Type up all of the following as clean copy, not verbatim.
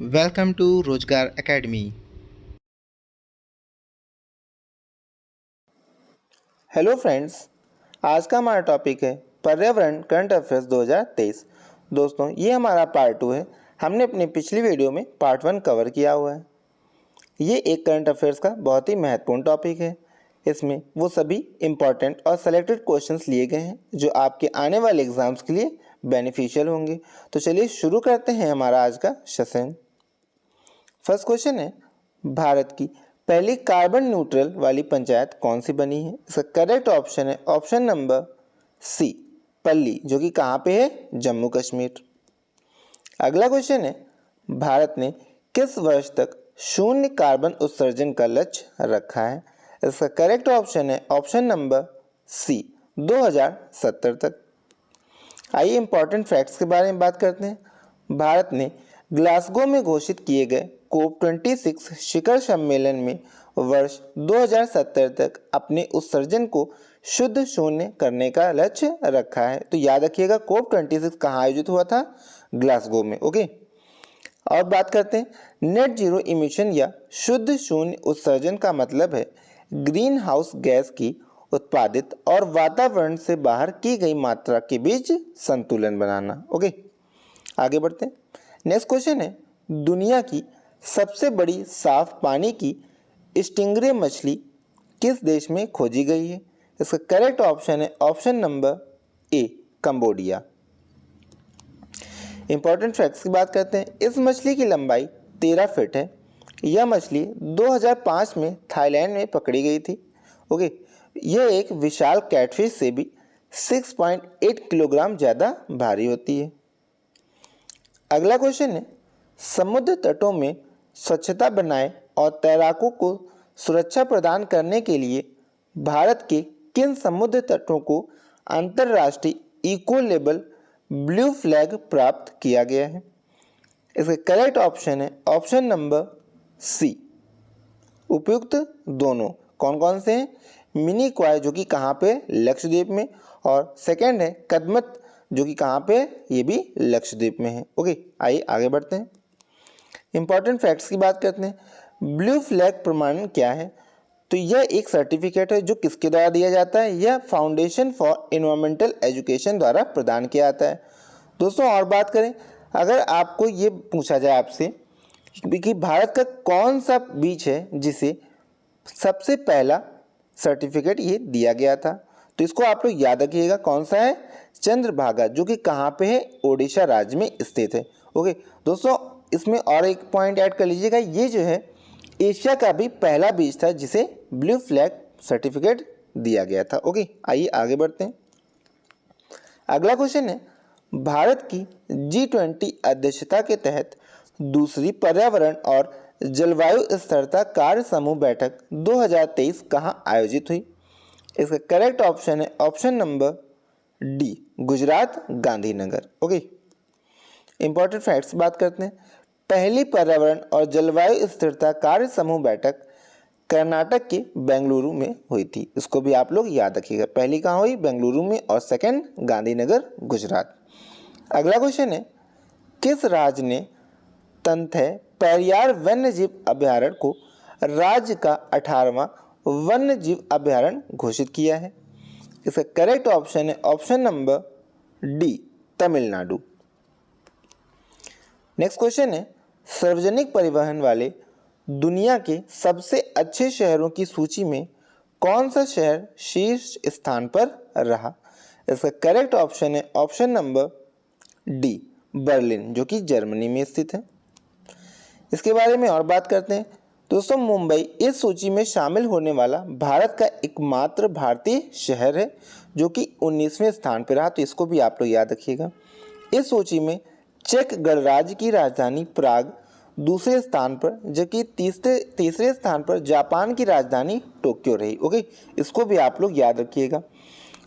Welcome to रोजगार academy. Hello friends, आज का हमारा टॉपिक है पर्यावरण करंट अफेयर्स 2023। दोस्तों, ये हमारा पार्ट 2 है। हमने अपनी पिछली वीडियो में पार्ट 1 कवर किया हुआ है। ये एक करंट अफेयर्स का बहुत ही महत्वपूर्ण टॉपिक है। इसमें वो सभी इम्पॉर्टेंट और सेलेक्टेड क्वेश्चंस लिए गए हैं जो आपके आने वाले एग्जाम्स के लिए बेनिफिशियल होंगे। तो चलिए शुरू करते हैं हमारा आज का सेशन। फर्स्ट क्वेश्चन है, भारत की पहली कार्बन न्यूट्रल वाली पंचायत कौन सी बनी है? इसका करेक्ट ऑप्शन है ऑप्शन नंबर सी, पल्ली, जो कि कहाँ पे है? जम्मू कश्मीर। अगला क्वेश्चन है, भारत ने किस वर्ष तक शून्य कार्बन उत्सर्जन का लक्ष्य रखा है? इसका करेक्ट ऑप्शन है ऑप्शन नंबर सी, 2070 तक। आइए इंपॉर्टेंट फैक्ट्स के बारे में बात करते हैं। भारत ने ग्लासगो में घोषित किए गए COP26 शिखर सम्मेलन में वर्ष 2070 तक अपने उत्सर्जन को शुद्ध शून्य करने का लक्ष्य रखा है। तो याद रखिएगा, COP26 कहाँ आयोजित हुआ था? ग्लासगो में। ओके, और बात करते हैं नेट जीरो इमिशन या शुद्ध शून्य उत्सर्जन का मतलब है ग्रीन हाउस गैस की उत्पादित और वातावरण से बाहर की गई मात्रा के बीच संतुलन बनाना। ओके, आगे बढ़ते हैं। नेक्स्ट क्वेश्चन है, दुनिया की सबसे बड़ी साफ पानी की स्टिंगरे मछली किस देश में खोजी गई है? इसका करेक्ट ऑप्शन है option number A, Cambodia. Important facts की बात करते हैं। इस मछली की लंबाई 13 फीट है। यह मछली 2005 में थाईलैंड में पकड़ी गई थी। ओके, यह एक विशाल कैटफिश से भी 6.8 किलोग्राम ज़्यादा भारी होती है। अगला क्वेश्चन है, समुद्र तटों में स्वच्छता बनाए और तैराकों को सुरक्षा प्रदान करने के लिए भारत के किन समुद्र तटों को अंतर्राष्ट्रीय इको लेबल ब्लू फ्लैग प्राप्त किया गया है? इसका करेक्ट ऑप्शन है ऑप्शन नंबर सी, उपयुक्त दोनों। कौन कौन से हैं? मिनी क्वाय, जो कि कहाँ पे? लक्षद्वीप में। और सेकंड है कदमत, जो कि कहाँ पे? ये भी लक्षद्वीप में है। ओके, आइए आगे बढ़ते हैं। इंपॉर्टेंट फैक्ट्स की बात करते हैं। ब्लू फ्लैग प्रमाणन क्या है? तो यह एक सर्टिफिकेट है जो किसके द्वारा दिया जाता है? यह फाउंडेशन फॉर एनवायरमेंटल एजुकेशन द्वारा प्रदान किया जाता है। दोस्तों, और बात करें, अगर आपको ये पूछा जाए आपसे कि भारत का कौन सा बीच है जिसे सबसे पहला सर्टिफिकेट ये दिया गया था, तो इसको आप लोग याद रखिएगा, कौन सा है? चंद्रभागा, जो कि कहाँ पे है? ओडिशा राज्य में स्थित है। ओके दोस्तों, इसमें और एक पॉइंट ऐड कर लीजिएगा, ये जो है एशिया का भी पहला बीच था जिसे ब्लू फ्लैग सर्टिफिकेट दिया गया था। ओके, आइए आगे बढ़ते हैं। अगला क्वेश्चन है, भारत की G20 अध्यक्षता के तहत दूसरी पर्यावरण और जलवायु स्थिरता कार्य समूह बैठक 2023 कहाँ आयोजित हुई? इसका करेक्ट ऑप्शन है option number D, Gujarat, Gandhinagar. Okay, important facts बात करते हैं। पहली पर्यावरण और जलवायु स्थिरता कार्य समूह बैठक कर्नाटक के बेंगलुरु में हुई थी। इसको भी आप लोग याद रखिएगा, पहली कहाँ हुई? बेंगलुरु में, और सेकंड गांधीनगर, गुजरात। अगला क्वेश्चन है, किस राज्य ने तंथै पेरियार वन्य जीव अभ्यारण्य को राज्य का 18वां वन्य जीव अभ्यारण्य घोषित किया है? इसका करेक्ट ऑप्शन है option number D, Tamil Nadu. Next question है, सार्वजनिक परिवहन वाले दुनिया के सबसे अच्छे शहरों की सूची में कौन सा शहर शीर्ष स्थान पर रहा? इसका करेक्ट ऑप्शन है ऑप्शन नंबर डी, बर्लिन, जो कि जर्मनी में स्थित है। इसके बारे में और बात करते हैं। दोस्तों, मुंबई इस सूची में शामिल होने वाला भारत का एकमात्र भारतीय शहर है जो कि 19वें स्थान पर रहा, तो इसको भी आप लोग याद रखिएगा। इस सूची में चेक गणराज्य की राजधानी प्राग दूसरे स्थान पर, जबकि तीसरे स्थान पर जापान की राजधानी टोक्यो रही। ओके, इसको भी आप लोग याद रखिएगा।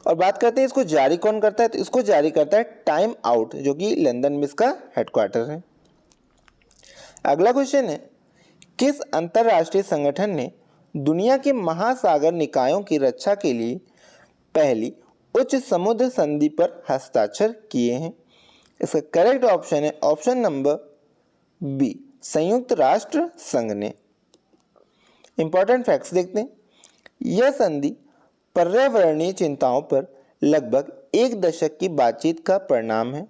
और बात करते हैं इसको जारी कौन करता है, तो इसको जारी करता है टाइम आउट, जो कि लंदन में इसका हेडक्वार्टर है। अगला क्वेश्चन है, किस अंतरराष्ट्रीय संगठन ने दुनिया के महासागर निकायों की रक्षा के लिए पहली उच्च समुद्र संधि पर हस्ताक्षर किए हैं? इसका करेक्ट ऑप्शन है ऑप्शन नंबर बी, संयुक्त राष्ट्र संघ ने। इंपॉर्टेंट फैक्ट्स देखते हैं। यह संधि पर्यावरणीय चिंताओं पर लगभग एक दशक की बातचीत का परिणाम है।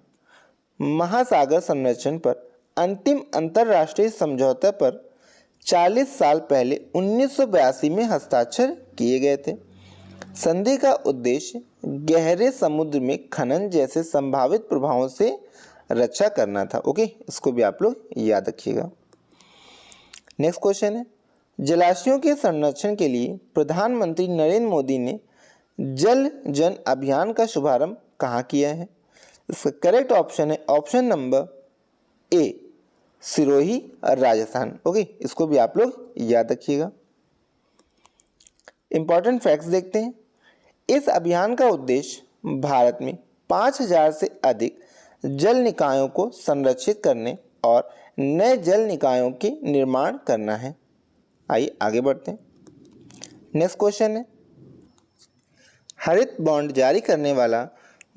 महासागर संरक्षण पर अंतिम अंतर्राष्ट्रीय समझौते पर 40 साल पहले 1982 में हस्ताक्षर किए गए थे। संधि का उद्देश्य गहरे समुद्र में खनन जैसे संभावित प्रभावों से रक्षा करना था। ओके, इसको भी आप लोग याद रखिएगा। नेक्स्ट क्वेश्चन है, जलाशयों के संरक्षण के लिए प्रधानमंत्री नरेंद्र मोदी ने जल जन अभियान का शुभारंभ कहाँ किया है? इसका करेक्ट ऑप्शन है option number A, Sirohi, Rajasthan. Okay, इसको भी आप लोग याद रखिएगा। इंपॉर्टेंट फैक्ट्स देखते हैं। इस अभियान का उद्देश्य भारत में 5000 से अधिक जल निकायों को संरक्षित करने और नए जल निकायों के निर्माण करना है। आइए आगे बढ़ते हैं। नेक्स्ट क्वेश्चन है, हरित बॉन्ड जारी करने वाला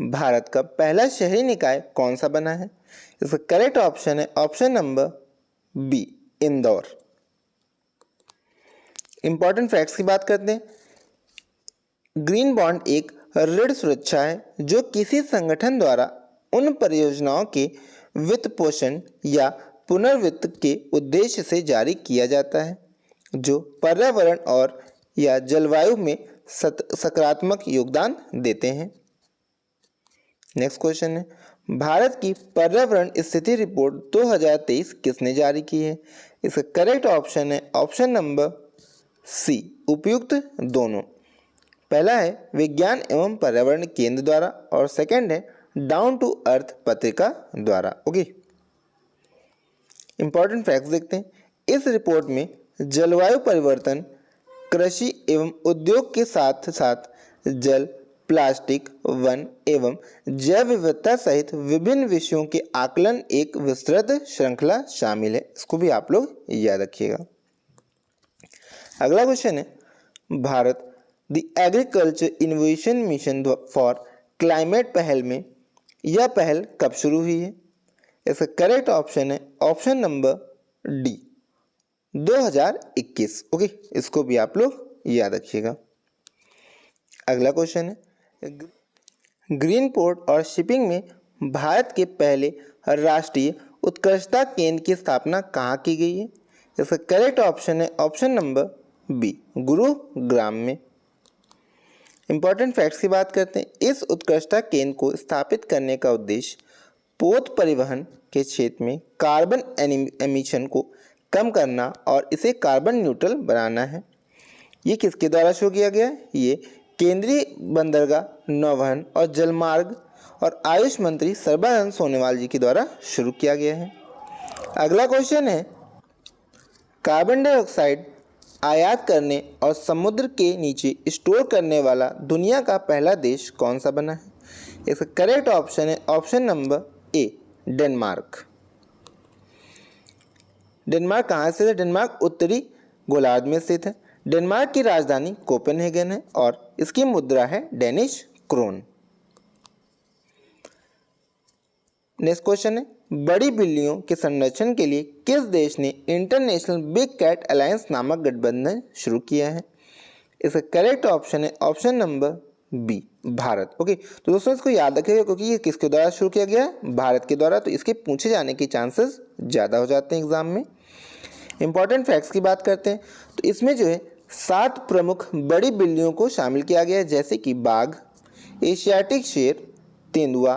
भारत का पहला शहरी निकाय कौन सा बना है? इसका करेक्ट ऑप्शन है option number B, Indore. Important facts की बात करते हैं। ग्रीन बॉन्ड एक ऋण सुरक्षा है जो किसी संगठन द्वारा उन परियोजनाओं के वित्त पोषण या पुनर्वित्त के उद्देश्य से जारी किया जाता है जो पर्यावरण और या जलवायु में सकारात्मक योगदान देते हैं। नेक्स्ट क्वेश्चन है, भारत की पर्यावरण स्थिति रिपोर्ट 2023 किसने जारी की है? इसका करेक्ट ऑप्शन है ऑप्शन नंबर सी, उपयुक्त दोनों। पहला है विज्ञान एवं पर्यावरण केंद्र द्वारा और सेकंड है डाउन टू अर्थ पत्रिका द्वारा। ओके, इंपॉर्टेंट फैक्ट्स देखते हैं। इस रिपोर्ट में जलवायु परिवर्तन, कृषि एवं उद्योग के साथ साथ जल, प्लास्टिक, वन एवं जैव विविधता सहित विभिन्न विषयों के आकलन एक विस्तृत श्रृंखला शामिल है। इसको भी आप लोग याद रखिएगा। अगला क्वेश्चन है, Bharat the agriculture innovation mission for climate पहल में यह पहल कब शुरू हुई है? इसका करेक्ट ऑप्शन है ऑप्शन नंबर डी, 2021। ओके, इसको भी आप लोग याद रखिएगा। अगला क्वेश्चन है, ग्रीन पोर्ट और शिपिंग में भारत के पहले राष्ट्रीय उत्कृष्टता केंद्र की स्थापना कहाँ की गई है? इसका करेक्ट ऑप्शन है ऑप्शन नंबर बी, गुरुग्राम में। इंपॉर्टेंट फैक्ट्स की बात करते हैं। इस उत्कृष्टता केंद्र को स्थापित करने का उद्देश्य पोत परिवहन के क्षेत्र में कार्बन एमिशन को कम करना और इसे कार्बन न्यूट्रल बनाना है। ये किसके द्वारा शुरू किया गया? ये केंद्रीय बंदरगाह, नौवहन और जलमार्ग और आयुष मंत्री सर्बानंद सोनोवाल जी के द्वारा शुरू किया गया है। अगला क्वेश्चन है, कार्बन डाइऑक्साइड आयात करने और समुद्र के नीचे स्टोर करने वाला दुनिया का पहला देश कौन सा बना है? इसका करेक्ट ऑप्शन है option number A, Denmark. Denmark कहाँ से है? डेनमार्क उत्तरी गोलार्ध में स्थित है। डेनमार्क की राजधानी कोपेनहेगन है और इसकी मुद्रा है डेनिश क्रोन। नेक्स्ट क्वेश्चन है, बड़ी बिल्लियों के संरक्षण के लिए किस देश ने इंटरनेशनल बिग कैट अलायंस नामक गठबंधन शुरू किया है? इसका करेक्ट ऑप्शन है option number B, Bharat. Okay, तो दोस्तों इसको याद रखिएगा क्योंकि ये किसके द्वारा शुरू किया गया है? भारत के द्वारा। तो इसके पूछे जाने के चांसेस ज़्यादा हो जाते हैं एग्जाम में। इंपॉर्टेंट फैक्ट्स की बात करते हैं तो इसमें जो है 7 प्रमुख बड़ी बिल्लियों को शामिल किया गया है, जैसे कि बाघ, एशियाटिक शेर, तेंदुआ,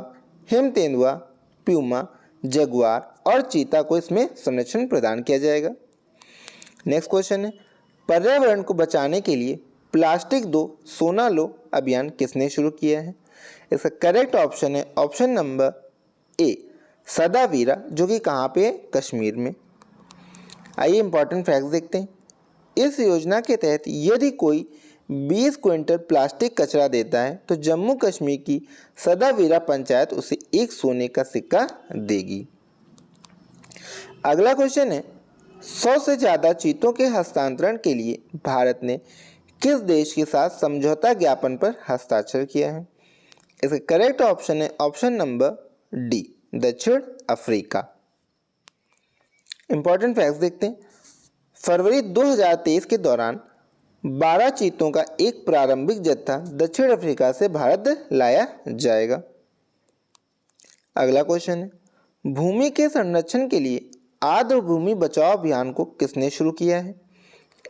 हिम तेंदुआ, प्यूमा, जगुआर और चीता को इसमें संरक्षण प्रदान किया जाएगा। नेक्स्ट क्वेश्चन है, पर्यावरण को बचाने के लिए प्लास्टिक दो सोना लो अभियान किसने शुरू किया है? इसका करेक्ट ऑप्शन है ऑप्शन नंबर ए, सदावीरा, जो कि कहाँ पे है? कश्मीर में। आइए इंपॉर्टेंट फैक्ट्स देखते हैं। इस योजना के तहत यदि कोई 20 क्विंटल प्लास्टिक कचरा देता है तो जम्मू कश्मीर की सदावीरा पंचायत उसे 1 सोने का सिक्का देगी। अगला क्वेश्चन है, 100 से ज़्यादा चीतों के हस्तांतरण के लिए भारत ने किस देश के साथ समझौता ज्ञापन पर हस्ताक्षर किया है? इसका करेक्ट ऑप्शन है ऑप्शन नंबर डी, दक्षिण अफ्रीका। इंपॉर्टेंट फैक्ट्स देखते हैं। फरवरी 2023 के दौरान 12 चीतों का एक प्रारंभिक जत्था दक्षिण अफ्रीका से भारत लाया जाएगा। अगला क्वेश्चन है, भूमि के संरक्षण के लिए आर्द्र भूमि बचाओ अभियान को किसने शुरू किया है?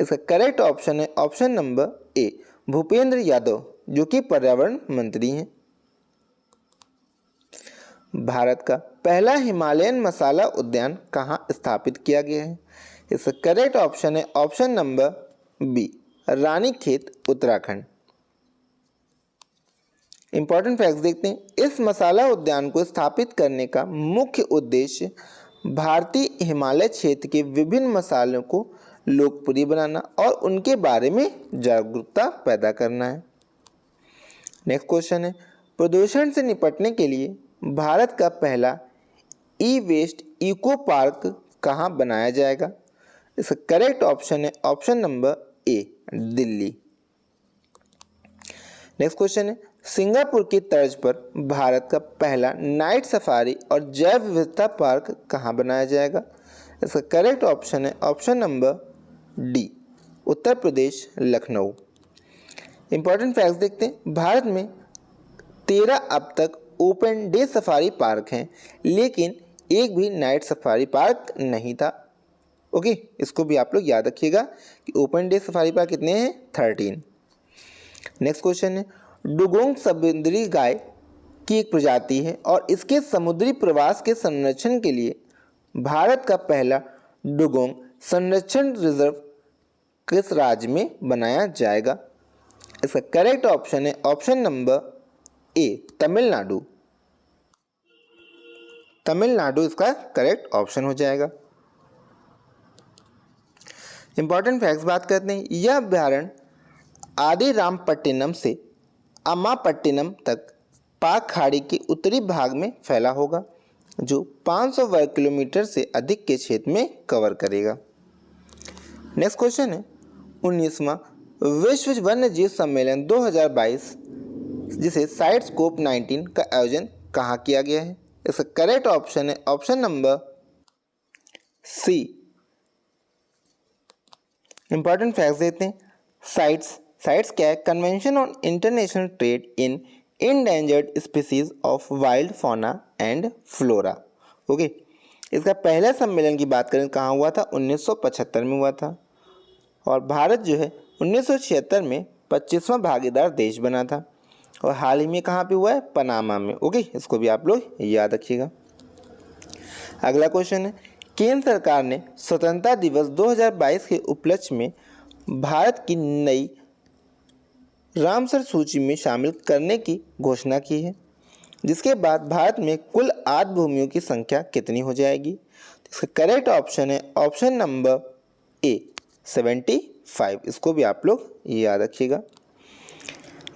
इसका करेक्ट ऑप्शन है option number A, Bhupendra Yadav, जो कि पर्यावरण मंत्री हैं। भारत का पहला हिमालयन मसाला उद्यान कहाँ स्थापित किया गया है? इसका करेक्ट ऑप्शन है option number B, Ranikhet, Uttarakhand. Important facts देखते हैं। इस मसाला उद्यान को स्थापित करने का मुख्य उद्देश्य भारतीय हिमालय क्षेत्र के विभिन्न मसालों को लोकप्रिय बनाना और उनके बारे में जागरूकता पैदा करना है। नेक्स्ट क्वेश्चन है, प्रदूषण से निपटने के लिए भारत का पहला ई वेस्ट इको पार्क कहाँ बनाया जाएगा? इसका करेक्ट ऑप्शन है option number A, Delhi. Next question है, सिंगापुर की तर्ज पर भारत का पहला नाइट सफारी और जैव विविधता पार्क कहाँ बनाया जाएगा? इसका करेक्ट ऑप्शन है option number D, Uttar Pradesh, Lucknow. Important facts देखते हैं। भारत में 13 अब तक ओपन डे सफारी पार्क हैं, लेकिन एक भी नाइट सफारी पार्क नहीं था। ओके, इसको भी आप लोग याद रखिएगा कि ओपन डे सफारी पार्क कितने हैं? 13। नेक्स्ट क्वेश्चन है, डुगोंग समुद्री गाय की एक प्रजाति है और इसके समुद्री प्रवास के संरक्षण के लिए भारत का पहला डुगोंग संरक्षण रिजर्व किस राज्य में बनाया जाएगा? इसका करेक्ट ऑप्शन है option number A, Tamil Nadu. Tamil Nadu इसका करेक्ट ऑप्शन हो जाएगा। इंपॉर्टेंट फैक्ट्स बात करते हैं। यह अभ्यारण्य आदिरामपट्टिनम से अम्मापट्टिनम तक पाक खाड़ी के उत्तरी भाग में फैला होगा, जो 500 वर्ग किलोमीटर से अधिक के क्षेत्र में कवर करेगा। नेक्स्ट क्वेश्चन है, 19वां विश्व वन्यजीव सम्मेलन 2022 जिसे साइटस्कोप 19 का आयोजन कहाँ किया गया है? इसका करेक्ट ऑप्शन है option number C. Important facts देते हैं। साइट्स क्या है? Convention on international trade in endangered species of wild fauna and flora. Okay, इसका पहला सम्मेलन की बात करें कहाँ हुआ था? 1975 में हुआ था और भारत जो है 1976 में 25वां भागीदार देश बना था और हाल ही में कहाँ पे हुआ है? पनामा में। ओके, इसको भी आप लोग याद रखिएगा। अगला क्वेश्चन है, केंद्र सरकार ने स्वतंत्रता दिवस 2022 के उपलक्ष्य में भारत की नई रामसर सूची में शामिल करने की घोषणा की है, जिसके बाद भारत में कुल आर्द्र भूमियों की संख्या कितनी हो जाएगी? इसका करेक्ट ऑप्शन है ऑप्शन नंबर ए, 75। इसको भी आप लोग याद रखिएगा।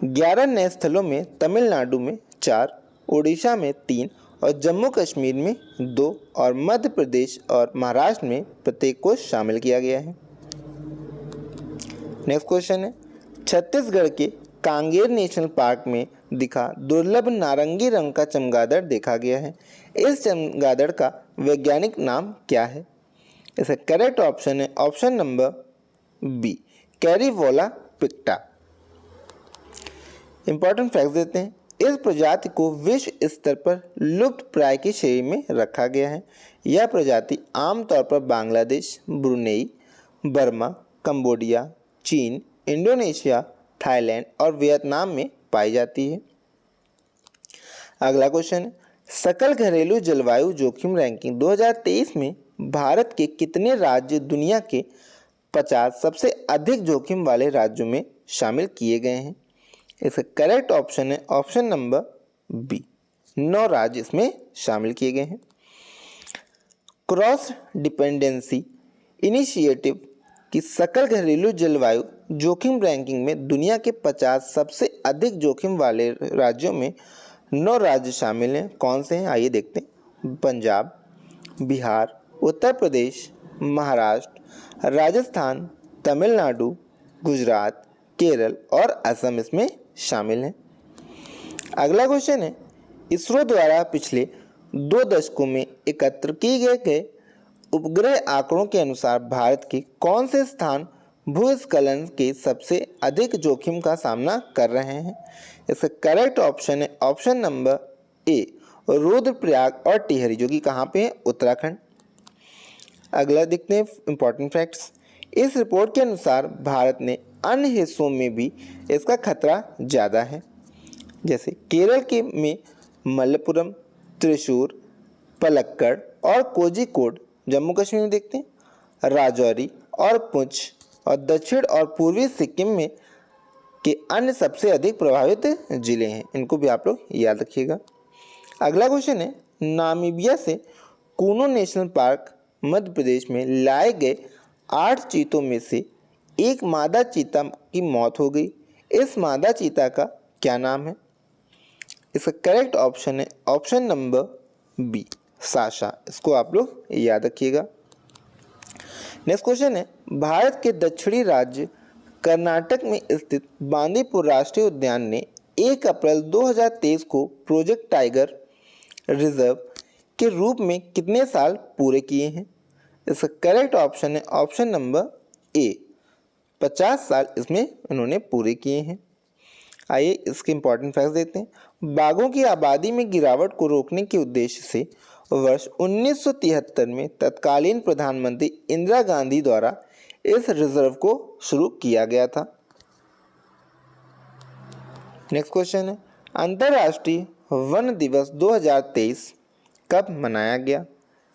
11 नए स्थलों में तमिलनाडु में 4, ओडिशा में 3 और जम्मू कश्मीर में 2 और मध्य प्रदेश और महाराष्ट्र में प्रत्येक को शामिल किया गया है। नेक्स्ट क्वेश्चन है, छत्तीसगढ़ के कांगेर नेशनल पार्क में दिखा दुर्लभ नारंगी रंग का चमगादड़ देखा गया है। इस चमगादड़ का वैज्ञानिक नाम क्या है? इसका करेक्ट ऑप्शन है ऑप्शन नंबर बी, कैरीवोला पिक्टा। इंपॉर्टेंट फैक्ट्स देते हैं। इस प्रजाति को विश्व स्तर पर लुप्त प्राय की श्रेणी में रखा गया है। यह प्रजाति आमतौर पर बांग्लादेश, ब्रुनेई, बर्मा, कंबोडिया, चीन, इंडोनेशिया, थाईलैंड और वियतनाम में पाई जाती है। अगला क्वेश्चन है, सकल घरेलू जलवायु जोखिम रैंकिंग 2023 में भारत के कितने राज्य दुनिया के 50 सबसे अधिक जोखिम वाले राज्यों में शामिल किए गए हैं? इसका करेक्ट ऑप्शन है ऑप्शन नंबर बी, 9 राज्य इसमें शामिल किए गए हैं। क्रॉस डिपेंडेंसी इनिशिएटिव की सकल घरेलू जलवायु जोखिम रैंकिंग में दुनिया के 50 सबसे अधिक जोखिम वाले राज्यों में 9 राज्य शामिल हैं। कौन से हैं आइए देखते हैं। पंजाब, बिहार, उत्तर प्रदेश, महाराष्ट्र, राजस्थान, तमिलनाडु, गुजरात, केरल और असम इसमें शामिल हैं। अगला क्वेश्चन है, इसरो द्वारा पिछले 2 दशकों में एकत्र किए गए उपग्रह आंकड़ों के अनुसार भारत के कौन से स्थान भूस्खलन के सबसे अधिक जोखिम का सामना कर रहे हैं? इसका करेक्ट ऑप्शन है ऑप्शन नंबर ए, रुद्रप्रयाग और टिहरी, जो कि कहाँ पे है? उत्तराखंड। अगला देखते हैं इंपॉर्टेंट फैक्ट्स। इस रिपोर्ट के अनुसार भारत ने अन्य हिस्सों में भी इसका खतरा ज़्यादा है, जैसे केरल के में मलप्पुरम, त्रिशूर, पलक्कड़ और कोझिकोड। जम्मू कश्मीर में देखते हैं राजौरी और पुंछ, और दक्षिण और पूर्वी सिक्किम में के अन्य सबसे अधिक प्रभावित जिले हैं। इनको भी आप लोग याद रखिएगा। अगला क्वेश्चन है, नामीबिया से कूनो नेशनल पार्क मध्य प्रदेश में लाए गए 8 चीतों में से एक मादा चीता की मौत हो गई। इस मादा चीता का क्या नाम है? इसका करेक्ट ऑप्शन है ऑप्शन नंबर बी, साशा। इसको आप लोग याद रखिएगा। नेक्स्ट क्वेश्चन है, भारत के दक्षिणी राज्य कर्नाटक में स्थित बांदीपुर राष्ट्रीय उद्यान ने 1 अप्रैल 2023 को प्रोजेक्ट टाइगर रिजर्व के रूप में कितने साल पूरे किए हैं? इसका करेक्ट ऑप्शन है ऑप्शन नंबर ए, 50 साल इसमें इन्होंने पूरे किए हैं। आइए इसके इंपॉर्टेंट फैक्ट्स देखते हैं। बाघों की आबादी में गिरावट को रोकने के उद्देश्य से वर्ष 1973 में तत्कालीन प्रधानमंत्री इंदिरा गांधी द्वारा इस रिजर्व को शुरू किया गया था। नेक्स्ट क्वेश्चन है, अंतर्राष्ट्रीय वन दिवस 2023 कब मनाया गया?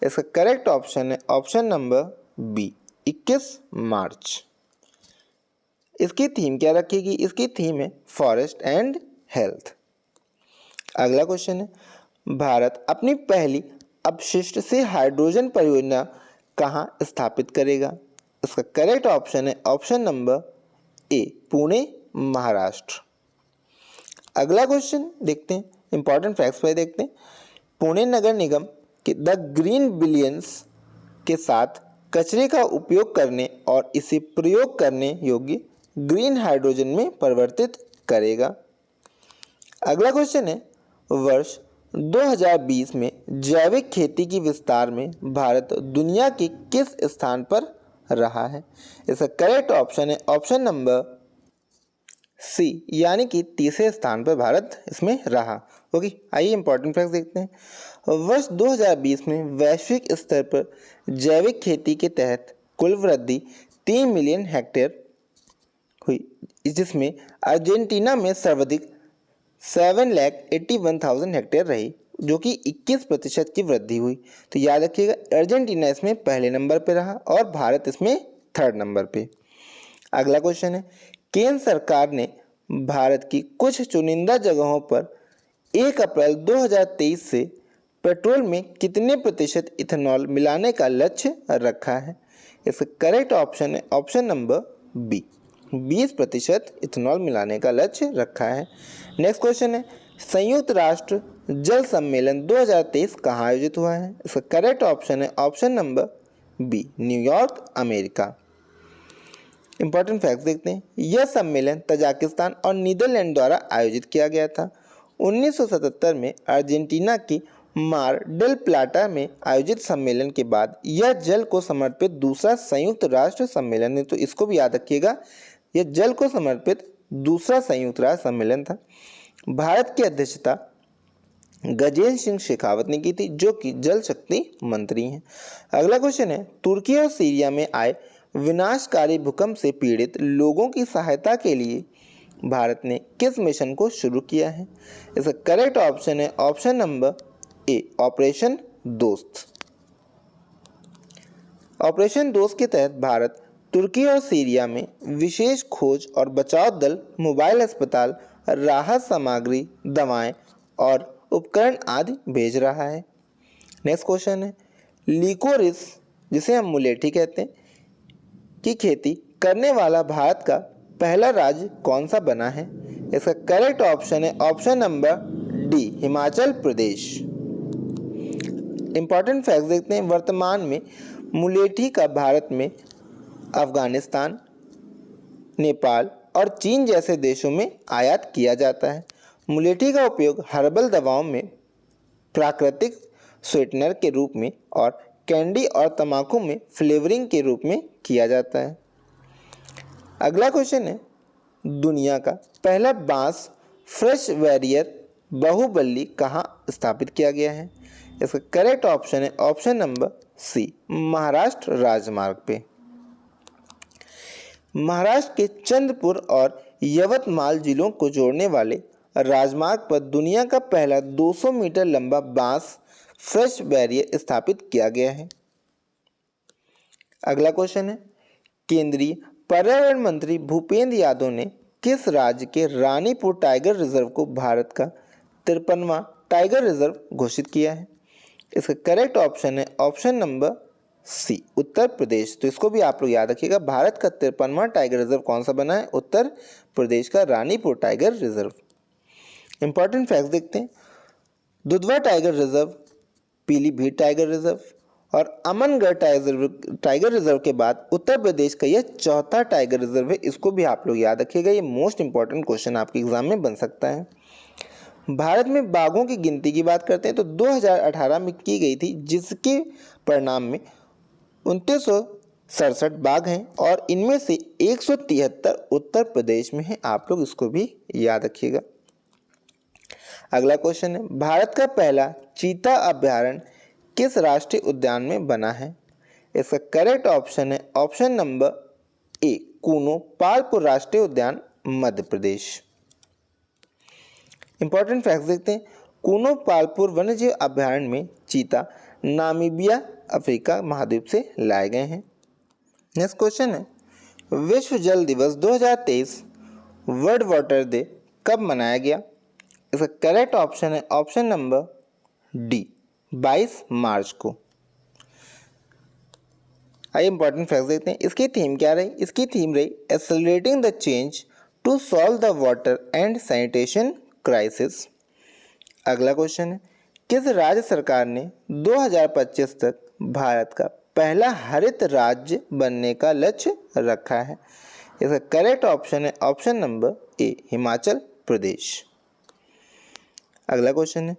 इसका करेक्ट ऑप्शन है ऑप्शन नंबर बी, 21 मार्च। इसकी थीम क्या रखेगी? इसकी थीम है फॉरेस्ट एंड हेल्थ। अगला क्वेश्चन है, भारत अपनी पहली अपशिष्ट से हाइड्रोजन परियोजना कहाँ स्थापित करेगा? इसका करेक्ट ऑप्शन है option number A, Pune, Maharashtra. अगला क्वेश्चन देखते हैं, इंपॉर्टेंट फैक्ट्स पर देखते हैं। पुणे नगर निगम के द ग्रीन बिलियंस के साथ कचरे का उपयोग करने और इसे प्रयोग करने योग्य ग्रीन हाइड्रोजन में परिवर्तित करेगा। अगला क्वेश्चन है, वर्ष 2020 में जैविक खेती की विस्तार में भारत दुनिया के किस स्थान पर रहा है? इसका करेक्ट ऑप्शन है ऑप्शन नंबर सी, यानी कि तीसरे स्थान पर भारत इसमें रहा। ओके, आइए इंपॉर्टेंट फैक्ट देखते हैं। वर्ष 2020 में वैश्विक स्तर पर जैविक खेती के तहत कुल वृद्धि 3 मिलियन हेक्टेयर हुई, जिसमें अर्जेंटीना में सर्वाधिक 7,81,000 हेक्टेयर रही, जो कि 21% की वृद्धि हुई। तो याद रखिएगा, अर्जेंटीना इसमें पहले नंबर पे रहा और भारत इसमें 3rd नंबर पे। अगला क्वेश्चन है, केंद्र सरकार ने भारत की कुछ चुनिंदा जगहों पर 1 अप्रैल 2023 से पेट्रोल में कितने प्रतिशत इथेनॉल मिलाने का लक्ष्य रखा है? इसका करेक्ट ऑप्शन है ऑप्शन नंबर बी, 20% इथेनॉल मिलाने का लक्ष्य रखा है। नेक्स्ट क्वेश्चन है, संयुक्त राष्ट्र जल सम्मेलन 2023 कहाँ आयोजित हुआ है? इसका करेक्ट ऑप्शन है option number B, New York, America. Important facts देखते हैं। यह सम्मेलन तजाकिस्तान और नीदरलैंड द्वारा आयोजित किया गया था। 1977 में अर्जेंटीना की मार डेल प्लाटा में आयोजित सम्मेलन के बाद यह जल को समर्पित दूसरा संयुक्त राष्ट्र सम्मेलन है। तो इसको भी याद रखिएगा, यह जल को समर्पित दूसरा संयुक्त राष्ट्र सम्मेलन था। भारत की अध्यक्षता गजेंद्र सिंह शेखावत ने की थी, जो कि जल शक्ति मंत्री हैं। अगला क्वेश्चन है, तुर्की और सीरिया में आए विनाशकारी भूकंप से पीड़ित लोगों की सहायता के लिए भारत ने किस मिशन को शुरू किया है? इसका करेक्ट ऑप्शन है ऑप्शन नंबर ए, ऑपरेशन दोस्त। ऑपरेशन दोस्त के तहत भारत तुर्की और सीरिया में विशेष खोज और बचाव दल, मोबाइल अस्पताल, राहत सामग्री, दवाएं और उपकरण आदि भेज रहा है। नेक्स्ट क्वेश्चन है, लिकोरिस, जिसे हम मुलेठी कहते हैं, की खेती करने वाला भारत का पहला राज्य कौन सा बना है? इसका करेक्ट ऑप्शन है option number D, Himachal Pradesh. Important fact देखते हैं। वर्तमान में मुलेठी का भारत में अफगानिस्तान, नेपाल और चीन जैसे देशों में आयात किया जाता है। मुलेठी का उपयोग हर्बल दवाओं में, प्राकृतिक स्वीटनर के रूप में और कैंडी और तम्बाकू में फ्लेवरिंग के रूप में किया जाता है। अगला क्वेश्चन है, दुनिया का पहला बांस फ्रेश बैरियर बाहुबली कहाँ स्थापित किया गया है? इसका करेक्ट ऑप्शन है ऑप्शन नंबर सी, महाराष्ट्र राजमार्ग पे। महाराष्ट्र के चंद्रपुर और यवतमाल जिलों को जोड़ने वाले राजमार्ग पर दुनिया का पहला 200 मीटर लंबा बांस फ्रेश बैरियर स्थापित किया गया है। अगला क्वेश्चन है, केंद्रीय पर्यावरण मंत्री भूपेंद्र यादव ने किस राज्य के रानीपुर टाइगर रिजर्व को भारत का 53वां टाइगर रिजर्व घोषित किया है? इसका करेक्ट ऑप्शन है ऑप्शन नंबर सी, उत्तर प्रदेश। तो इसको भी आप लोग याद रखिएगा, भारत का 53वां टाइगर रिजर्व कौन सा बना है? उत्तर प्रदेश का Ranipur tiger reserve. Important fact देखते हैं, Dudhwa tiger reserve, Pilibhit tiger reserve और अमनगढ़ टाइगर रिजर्व के बाद उत्तर प्रदेश का यह चौथा टाइगर रिजर्व है। इसको भी आप लोग याद रखिएगा, ये मोस्ट इंपॉर्टेंट क्वेश्चन आपके एग्जाम में बन सकता है। भारत में बाघों की गिनती की बात करते हैं तो 2018 में की गई थी, जिसके परिणाम में 2967 बाघ हैं और इनमें से 173 उत्तर प्रदेश में हैं। आप लोग इसको भी याद रखिएगा। अगला क्वेश्चन है, भारत का पहला चीता अभयारण्य किस राष्ट्रीय उद्यान में बना है? इसका करेक्ट ऑप्शन है option number A, Kuno Palpur राष्ट्रीय उद्यान, मध्य प्रदेश। इंपॉर्टेंट फैक्ट्स देखते हैं, कूनो पालपुर वन्यजीव अभयारण्य में चीता नामीबिया अफ्रीका महाद्वीप से लाए गए हैं। नेक्स्ट क्वेश्चन है, विश्व जल दिवस 2023 वर्ल्ड वाटर डे कब मनाया गया? इसका करेक्ट ऑप्शन है ऑप्शन नंबर डी, 22 मार्च को। आइए इंपॉर्टेंट फैक्ट देखते हैं, इसकी थीम क्या रही? इसकी थीम रही accelerating the change to solve the water and sanitation crisis. अगला क्वेश्चन है, किस राज्य सरकार ने 2025 तक भारत का पहला हरित राज्य बनने का लक्ष्य रखा है? इसका करेक्ट ऑप्शन है option number A, Himachal Pradesh. अगला क्वेश्चन है,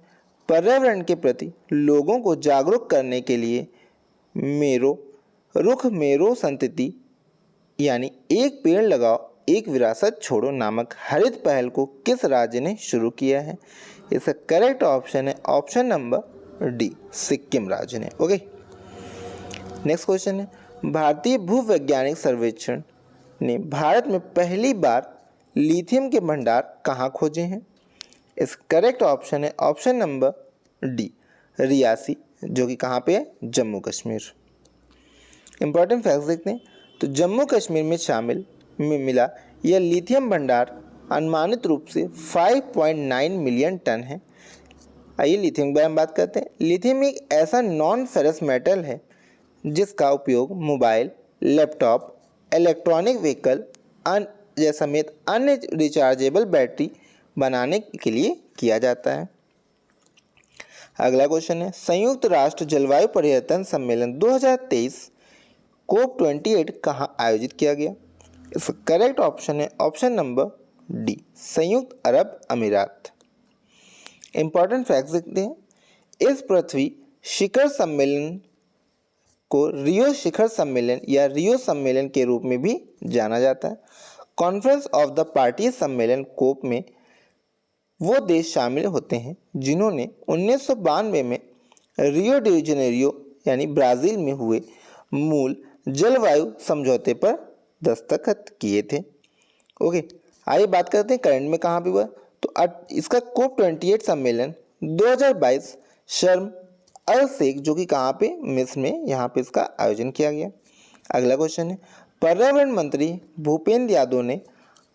पर्यावरण के प्रति लोगों को जागरूक करने के लिए रुख मेरो संतति यानी एक पेड़ लगाओ एक विरासत छोड़ो नामक हरित पहल को किस राज्य ने शुरू किया है? इसका करेक्ट ऑप्शन है ऑप्शन नंबर डी, सिक्किम राज्य ने। ओके, नेक्स्ट क्वेश्चन है, भारतीय भूवैज्ञानिक सर्वेक्षण ने भारत में पहली बार लिथियम के भंडार कहाँ खोजे हैं? इस करेक्ट ऑप्शन है ऑप्शन नंबर डी, रियासी, जो कि कहाँ पे है? जम्मू कश्मीर। इंपॉर्टेंट फैक्ट्स देखते हैं, तो जम्मू कश्मीर में मिला यह लिथियम भंडार अनुमानित रूप से 5.9 मिलियन टन है। आइए लिथियम के बारे में बात करते हैं। लिथियम एक ऐसा नॉन फेरस मेटल है जिसका उपयोग मोबाइल, लैपटॉप, इलेक्ट्रॉनिक व्हीकल समेत अन्य रिचार्जेबल बैटरी बनाने के लिए किया जाता है। अगला क्वेश्चन है, संयुक्त राष्ट्र जलवायु परिवर्तन सम्मेलन 2023 COP28 कहाँ आयोजित किया गया? इसका करेक्ट ऑप्शन है ऑप्शन नंबर डी, संयुक्त अरब अमीरात। इंपॉर्टेंट फैक्ट्स देखते हैं, इस पृथ्वी शिखर सम्मेलन को रियो शिखर सम्मेलन या रियो सम्मेलन के रूप में भी जाना जाता है। कॉन्फ्रेंस ऑफ द पार्टी सम्मेलन कोप में वो देश शामिल होते हैं जिन्होंने 1992 में रियो डी जेनेरियो यानी ब्राज़ील में हुए मूल जलवायु समझौते पर दस्तखत किए थे। ओके, आइए बात करते हैं करंट में कहाँ पे हुआ। तो इसका COP28 सम्मेलन 2022 शर्म अल शेख, जो कि कहाँ पे? मिस्र में, यहाँ पे इसका आयोजन किया गया। अगला क्वेश्चन है, पर्यावरण मंत्री भूपेंद्र यादव ने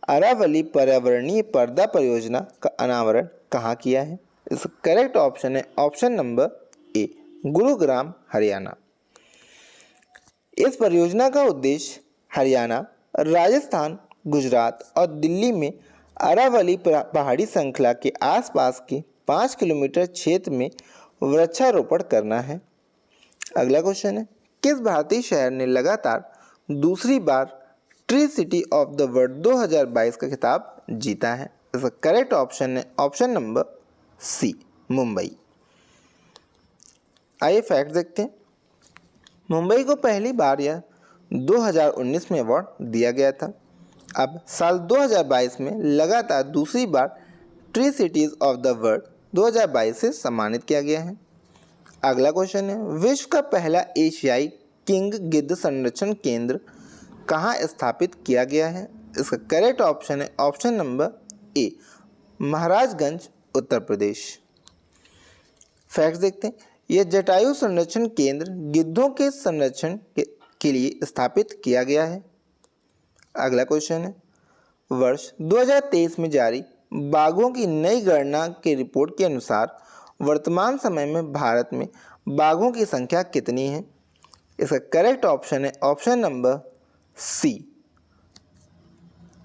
अरावली पर्यावरणीय पर्दा परियोजना का अनावरण कहाँ किया है? इसका करेक्ट ऑप्शन है option number A, Gurugram, Haryana. इस परियोजना का उद्देश्य हरियाणा, राजस्थान, गुजरात और दिल्ली में अरावली पहाड़ी श्रृंखला के आसपास के 5 किलोमीटर क्षेत्र में वृक्षारोपण करना है। अगला क्वेश्चन है, किस भारतीय शहर ने लगातार दूसरी बार tree city of the world 2022 का खिताब जीता है? इसका करेक्ट ऑप्शन है ऑप्शन नंबर सी, मुंबई। आइए फैक्ट देखते हैं, मुंबई को पहली बार यह 2019 में अवार्ड दिया गया था। अब साल 2022 में लगातार दूसरी बार tree cities of the world 2022 से सम्मानित किया गया है। अगला क्वेश्चन है, विश्व का पहला एशियाई किंग गिद्ध संरक्षण केंद्र कहाँ स्थापित किया गया है? इसका करेक्ट ऑप्शन है option number A, Maharajganj, Uttar Pradesh. Facts देखते हैं, यह जटायु संरक्षण केंद्र गिद्धों के संरक्षण के लिए स्थापित किया गया है। अगला क्वेश्चन है, वर्ष 2023 में जारी बाघों की नई गणना की रिपोर्ट के अनुसार वर्तमान समय में भारत में बाघों की संख्या कितनी है? इसका करेक्ट ऑप्शन है ऑप्शन नंबर सी,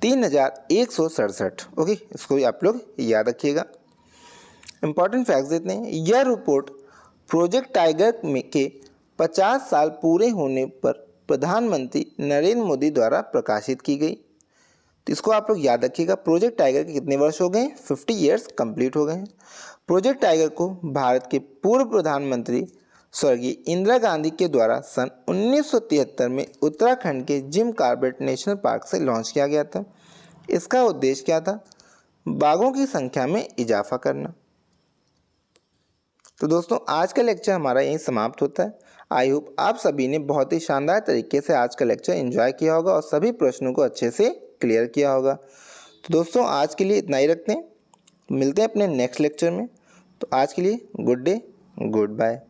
3167। ओके, इसको भी आप लोग याद रखिएगा। इंपॉर्टेंट फैक्ट्स देते हैं, यह रिपोर्ट प्रोजेक्ट टाइगर में के 50 साल पूरे होने पर प्रधानमंत्री नरेंद्र मोदी द्वारा प्रकाशित की गई। तो इसको आप लोग याद रखिएगा। प्रोजेक्ट टाइगर के कितने वर्ष हो गए? 50 ईयर्स कंप्लीट हो गए हैं। प्रोजेक्ट टाइगर को भारत के पूर्व प्रधानमंत्री स्वर्गीय इंदिरा गांधी के द्वारा सन 1973 में उत्तराखंड के जिम कॉर्बेट नेशनल पार्क से लॉन्च किया गया था। इसका उद्देश्य क्या था? बाघों की संख्या में इजाफा करना। तो दोस्तों, आज का लेक्चर हमारा यहीं समाप्त होता है। आई होप आप सभी ने बहुत ही शानदार तरीके से आज का लेक्चर एंजॉय किया होगा और सभी प्रश्नों को अच्छे से क्लियर किया होगा। तो दोस्तों, आज के लिए इतना ही रखते हैं, मिलते हैं अपने नेक्स्ट लेक्चर में। तो आज के लिए गुड डे, गुड बाय।